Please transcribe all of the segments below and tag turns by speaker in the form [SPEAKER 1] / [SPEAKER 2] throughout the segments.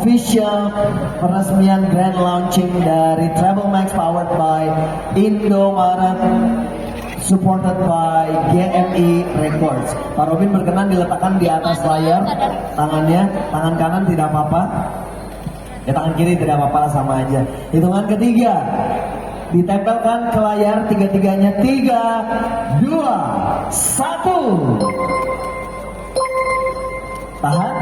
[SPEAKER 1] official peresmian grand launching dari Treble Max powered by Indomaret, supported by GMI Records. Pak Robin berkenan diletakkan di atas layar tangannya, tangan kanan tidak apa-apa, ya tangan kiri tidak apa-apa, sama aja. Hitungan ketiga, ditempelkan ke layar, tiga-tiganya, 3, 2, 1. Tahan.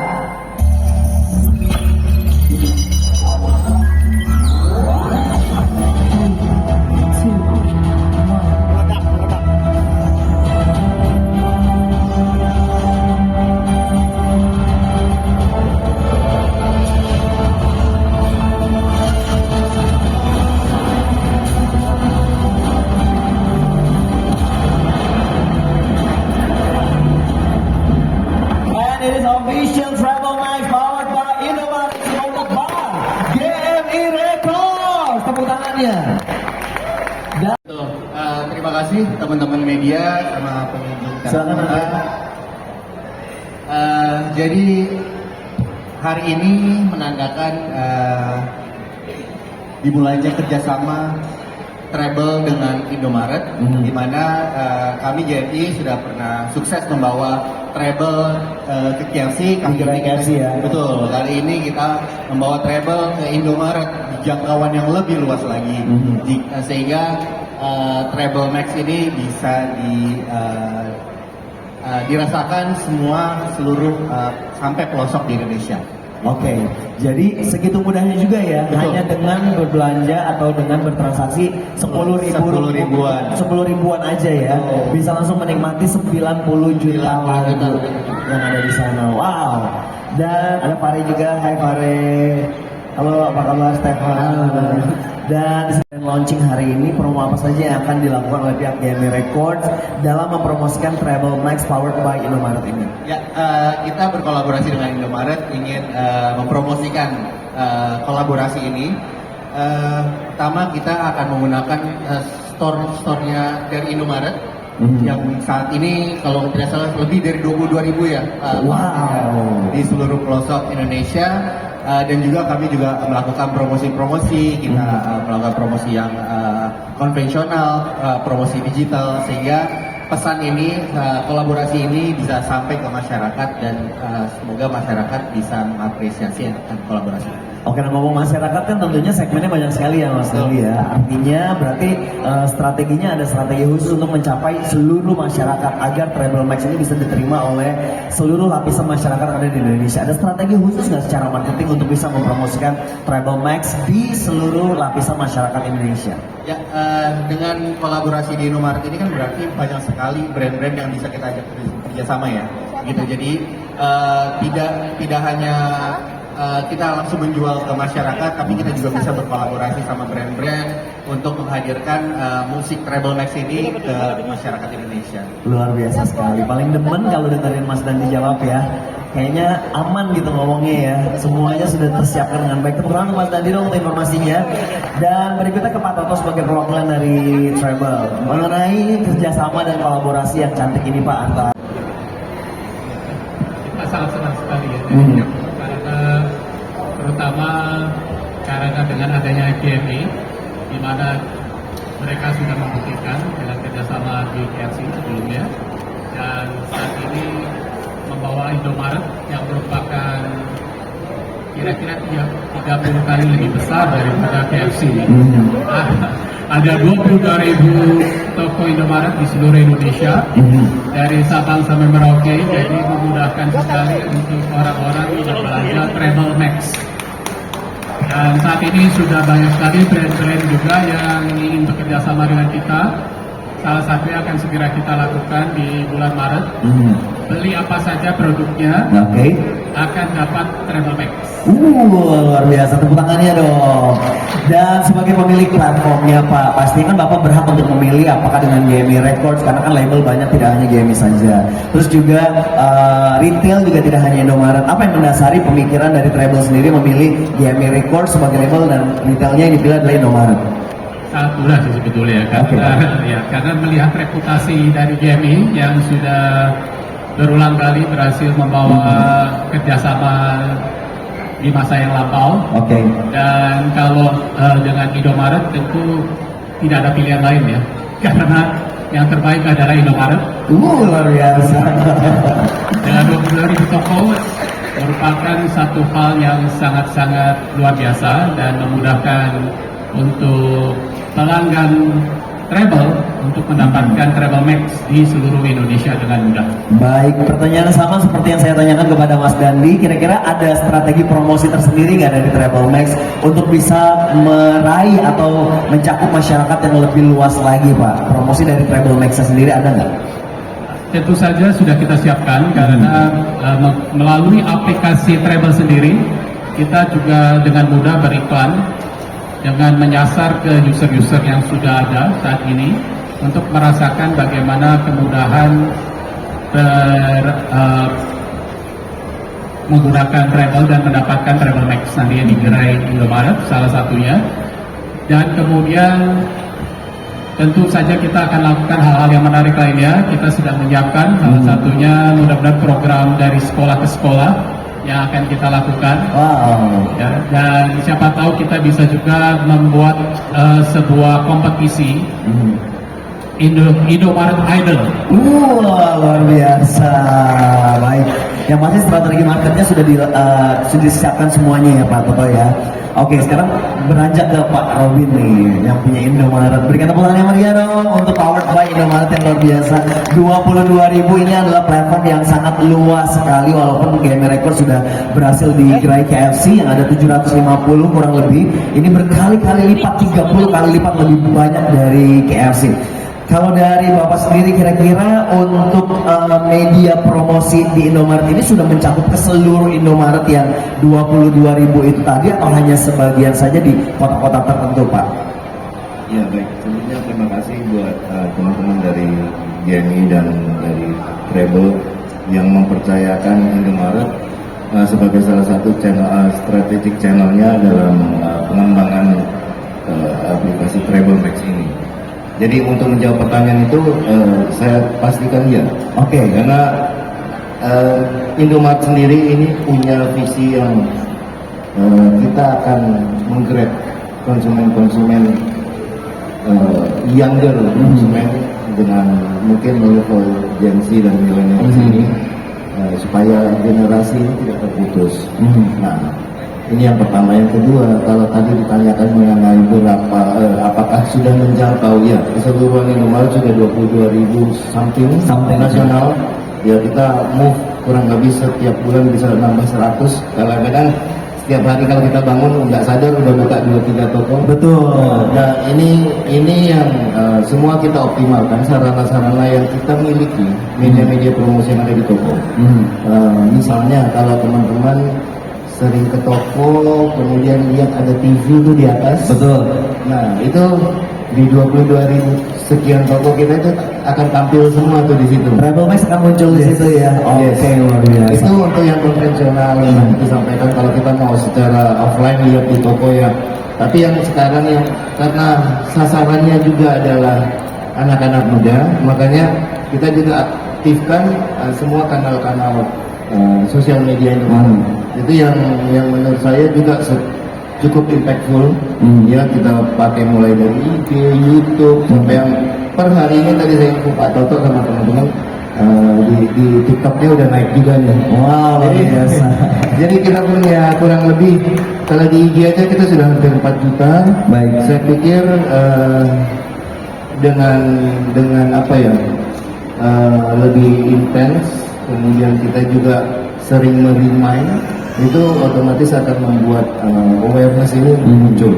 [SPEAKER 1] Official Treble Max powered by Indomaret, supported by GMI Records. Tepuk tangannya.
[SPEAKER 2] Terima kasih teman-teman media sama pengunjung.
[SPEAKER 1] Silakan.
[SPEAKER 2] Jadi hari ini menandakan dimulainya kerjasama Treble dengan Indomaret, di mana kami JMI sudah pernah sukses membawa Treble ke KFC. Betul, kali ini kita membawa Treble ke Indomaret di jangkauan yang lebih luas lagi, sehingga Treble Max ini bisa dirasakan seluruh sampai pelosok di Indonesia.
[SPEAKER 1] Oke, jadi segitu mudahnya juga ya.
[SPEAKER 2] Betul.
[SPEAKER 1] Hanya dengan berbelanja atau dengan bertransaksi 10 ribuan aja ya.
[SPEAKER 2] Oh.
[SPEAKER 1] Bisa langsung menikmati 90 juta lagu yang ada di sana. Wow. Dan ada Fare juga. Hai Fare. Halo, apa kabar Stefan? Dan di launching hari ini, promo apa saja yang akan dilakukan oleh pihak GMI Records dalam mempromosikan Treble Max powered by Indomaret ini?
[SPEAKER 2] Ya, kita berkolaborasi dengan Indomaret ingin mempromosikan kolaborasi ini. Pertama, kita akan menggunakan store-nya dari Indomaret yang saat ini kalau tidak salah lebih dari 22.000 ya.
[SPEAKER 1] Wow.
[SPEAKER 2] Di seluruh pelosok Indonesia. Dan juga kami juga melakukan promosi-promosi, kita melakukan promosi yang konvensional, promosi digital, sehingga pesan ini, kolaborasi ini bisa sampai ke masyarakat dan semoga masyarakat bisa mengapresiasi kolaborasi.
[SPEAKER 1] Oke, nah ngomong masyarakat kan tentunya segmennya banyak sekali ya Mas Doli ya. Artinya berarti strateginya ada strategi khusus untuk mencapai seluruh masyarakat agar Treble Max ini bisa diterima oleh seluruh lapisan masyarakat yang ada di Indonesia. Ada strategi khusus nggak secara marketing untuk bisa mempromosikan Treble Max di seluruh lapisan masyarakat Indonesia?
[SPEAKER 2] Ya, dengan kolaborasi di Indomaret ini kan berarti banyak sekali brand-brand yang bisa kita ajak kerjasama ya. Gitu. Jadi tidak hanya kita langsung menjual ke masyarakat, tapi kita juga bisa berkolaborasi sama brand-brand untuk menghadirkan musik Treble Max ini ke masyarakat Indonesia.
[SPEAKER 1] Luar biasa sekali. Paling demen kalau dengerin Mas Dandi jawab ya. Kayaknya aman gitu ngomongnya ya. Semuanya sudah tersiapkan dengan baik. Tepuk tangan Mas Dandi dong untuk informasinya. Dan berikutnya ke Pak Toto sebagai perwakilan dari Treble mengenai kerjasama dan kolaborasi yang cantik ini Pak antara.
[SPEAKER 3] Kita sangat senang sekali ya. Karena dengan adanya GMI, di mana mereka sudah membuktikan dengan kerjasama di KFC sebelumnya, dan saat ini membawa Indomaret yang merupakan kira-kira 30 kali lebih besar daripada KFC. Ada 22.000 toko Indomaret di seluruh Indonesia, dari Sabang sampai Merauke, jadi memudahkan sekali untuk orang-orang yang belanja Treble Max. Dan saat ini sudah banyak sekali brand-brand juga yang ingin bekerja sama dengan kita. Salah satunya akan segera kita lakukan di bulan Maret. Beli apa saja produknya, akan dapat Treble Max.
[SPEAKER 1] Luar biasa, tepuk tangannya dong. Dan sebagai pemilik platformnya Pak, pasti kan Bapak berhak untuk memilih apakah dengan GMI Records, karena kan label banyak, tidak hanya GMI saja. Terus juga retail juga tidak hanya Indomaret. Apa yang mendasari pemikiran dari Treble sendiri memilih GMI Records sebagai label dan retailnya yang dipilih adalah Indomaret?
[SPEAKER 3] Sangat mudah sih sebetulnya, karena melihat reputasi dari GMI yang sudah berulang kali berhasil membawa kerjasama di masa yang lampau.
[SPEAKER 1] Oke.
[SPEAKER 3] Dan kalau dengan Indomaret tentu tidak ada pilihan lain ya, karena yang terbaik adalah Indomaret.
[SPEAKER 1] Luar biasa.
[SPEAKER 3] Dengan 22.000 toko merupakan satu hal yang sangat-sangat luar biasa dan memudahkan untuk pelanggan travel untuk mendapatkan Travel Max di seluruh Indonesia dengan mudah.
[SPEAKER 1] Baik, pertanyaan sama seperti yang saya tanyakan kepada Mas Dandi. Kira-kira ada strategi promosi tersendiri nggak dari Travel Max untuk bisa meraih atau mencakup masyarakat yang lebih luas lagi, Pak? Promosi dari Travel Max sendiri ada nggak?
[SPEAKER 3] Tentu saja sudah kita siapkan karena melalui aplikasi travel sendiri kita juga dengan mudah beriklan dengan menyasar ke user-user yang sudah ada saat ini untuk merasakan bagaimana kemudahan menggunakan travel dan mendapatkan Travel Max nanti di gerai Indomaret salah satunya. Dan kemudian tentu saja kita akan lakukan hal-hal yang menarik lainnya. Kita sudah menyiapkan salah satunya mudah-mudahan program dari sekolah ke sekolah yang akan kita lakukan.
[SPEAKER 1] Wow.
[SPEAKER 3] Ya, dan siapa tahu kita bisa juga membuat sebuah kompetisi Indomaret Idol.
[SPEAKER 1] Luar biasa. Baik. Yang pasti strategi marketnya sudah disiapkan semuanya ya Pak Toto ya. Oke, sekarang beranjak ke Pak Robin nih yang punya Indomaret. Berikan tepuk tangan yang meriah dong untuk powered by Indomaret yang luar biasa. 22.000 ini adalah platform yang sangat luas sekali walaupun GME Record sudah berhasil di gerai KFC yang ada 750 kurang lebih. Ini berkali-kali lipat, 30 kali lipat lebih banyak dari KFC. Kalau dari Bapak sendiri kira-kira untuk media promosi di Indomaret ini sudah mencakup ke seluruh Indomaret yang 22.000 itu tadi atau hanya sebagian saja di kota-kota tertentu Pak?
[SPEAKER 4] Ya baik, tentunya terima kasih buat teman-teman dari GMI dan dari Travel yang mempercayakan Indomaret sebagai salah satu channel strategic channelnya dalam pengembangan aplikasi Travel Max ini. Jadi untuk menjawab pertanyaan itu saya pastikan ya.
[SPEAKER 1] Oke.
[SPEAKER 4] Karena Indomaret sendiri ini punya visi yang kita akan menggrab konsumen-konsumen younger konsumen dengan mungkin level Gen Z dan milenial ini supaya generasi ini tidak terputus. Nah, ini yang pertama. Yang kedua, kalau tadi ditanyakan mengenai berapa, apakah sudah menjangkau, ya keseluruhan Indomaret sudah 22.000 something nasional. Ya kita move kurang lebih setiap bulan bisa nambah 100. Kadang-kadang setiap hari kalau kita bangun nggak sadar udah buka 2-3 toko.
[SPEAKER 1] Betul.
[SPEAKER 4] Nah ini yang semua kita optimalkan sarana-sarana yang kita miliki, media-media promosi yang ada di toko. Misalnya kalau teman-teman sering ke toko, kemudian lihat ada TV itu di atas.
[SPEAKER 1] Betul.
[SPEAKER 4] Nah itu di 22.000 sekian toko kita itu akan tampil semua tuh di situ.
[SPEAKER 1] Travel Max akan muncul di situ ya. Oke, luar biasa.
[SPEAKER 4] Itu untuk yang konvensional yang disampaikan kalau kita mau secara offline lihat di toko ya. Tapi yang sekarang yang karena sasarannya juga adalah anak-anak muda, makanya kita juga aktifkan semua kanal-kanal sosial media itu. Itu yang menurut saya juga cukup impactful. Ya kita pakai mulai dari IG, YouTube sampai yang per hari ini tadi saya info Pak Toto sama teman-teman di TikToknya udah naik juga nih.
[SPEAKER 1] Wow, luar biasa.
[SPEAKER 4] Jadi kita punya kurang lebih kalau di IG aja kita sudah hampir 4 juta.
[SPEAKER 1] Baik.
[SPEAKER 4] Saya pikir dengan apa ya lebih intens, kemudian kita juga sering merimain, itu otomatis akan membuat awareness ini muncul.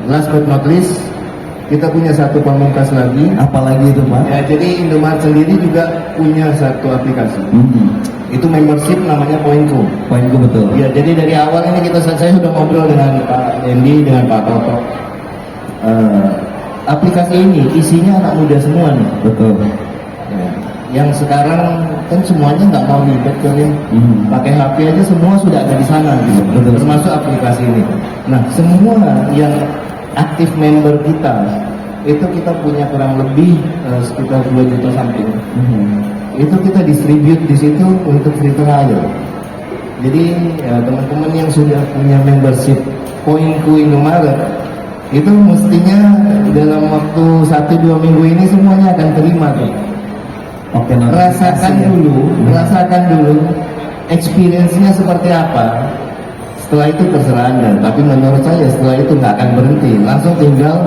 [SPEAKER 4] Last but not least, kita punya satu pamungkas lagi.
[SPEAKER 1] Apalagi itu Pak?
[SPEAKER 4] Ya, jadi Indomaret sendiri juga punya satu aplikasi. Itu membership namanya Poinco.
[SPEAKER 1] Poinco betul.
[SPEAKER 4] Ya, jadi dari awal ini saya sudah ngobrol dengan Pak Dendi, dengan Pak Toto. Aplikasi ini isinya anak muda semua nih.
[SPEAKER 1] Betul.
[SPEAKER 4] Ya, yang sekarang kan semuanya nggak mau ribet kan ya. Pakai HP aja semua sudah ada di sana gitu.
[SPEAKER 1] Betul.
[SPEAKER 4] Termasuk aplikasi ini. Nah, semua yang aktif member kita itu kita punya kurang lebih sekitar 2 juta something. Itu kita distribute di situ untuk free trial. Jadi teman-teman yang sudah punya membership Poinku Indomaret itu mestinya dalam waktu 1-2 minggu ini semuanya akan terima tuh.
[SPEAKER 1] Oke,
[SPEAKER 4] rasakan dulu experience-nya seperti apa. Setelah itu terserah Anda, tapi menurut saya setelah itu nggak akan berhenti, langsung tinggal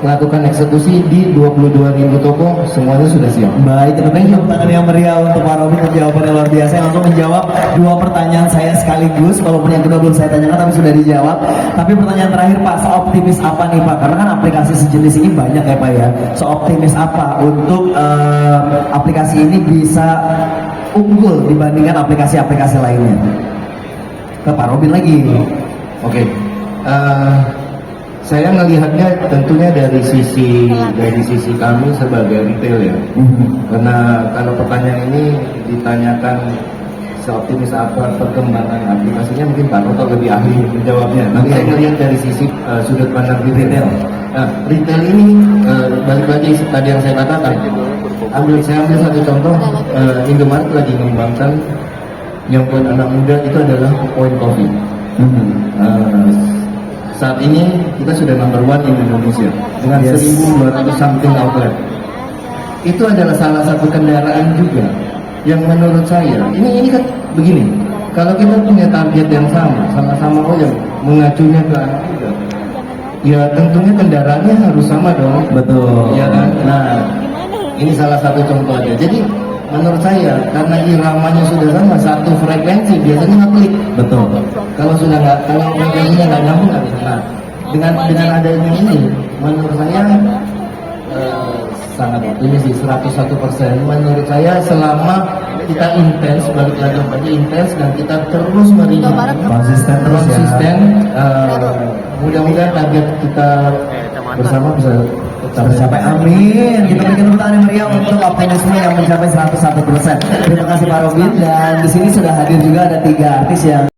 [SPEAKER 4] lakukan eksekusi di 22.000 toko, semuanya sudah siap.
[SPEAKER 1] Baik, tentunya tepuk tangan yang meriah untuk Pak Robin untuk jawabannya luar biasa. Yang langsung menjawab dua pertanyaan saya sekaligus, walaupun yang kedua belum saya tanyakan tapi sudah dijawab. Tapi pertanyaan terakhir Pak, seoptimis apa nih Pak? Karena kan aplikasi sejenis ini banyak ya Pak ya. Seoptimis apa untuk aplikasi ini bisa unggul dibandingkan aplikasi-aplikasi lainnya? Ke Pak Robin lagi.
[SPEAKER 4] Oke. Saya melihatnya tentunya dari sisi kami sebagai retail ya. Karena kalau pertanyaan ini ditanyakan seoptimis apa perkembangan aplikasinya, mungkin Pak Roto lebih ahli menjawabnya. Tapi saya melihat dari sisi sudut pandang retail. Nah, retail ini balik lagi tadi yang saya katakan. Saya ambil satu contoh, Indomaret lagi mengembangkan yang buat anak muda itu adalah Point Coffee. Saat ini kita sudah number 1 di Indonesia dengan 1.200 something outlet. Itu adalah salah satu kendaraan juga yang menurut saya ini kan begini. Kalau kita punya target yang sama-sama yang mengacunya ke anak muda, ya tentunya kendaraannya harus sama dong.
[SPEAKER 1] Betul.
[SPEAKER 4] Ya kan? Nah, ini salah satu contohnya. Jadi menurut saya karena iramanya sudah sama, satu frekuensi biasanya ngeklik.
[SPEAKER 1] Betul.
[SPEAKER 4] Kalau sudah kalau frekuensinya nggak nyambung nggak bisa. Nah, dengan adanya ini, menurut saya sangat optimis sih 101%. Menurut saya selama kita intens, balik lagi intens dan kita terus
[SPEAKER 1] Konsisten terus ya.
[SPEAKER 4] Mudah-mudahan target kita bersama bisa
[SPEAKER 1] tercapai. Amin. Kita berikan tepuk tangan yang meriah untuk optimisme yang mencapai 101%. Terima kasih Pak Robin, dan di sini sudah hadir juga ada 3 artis yang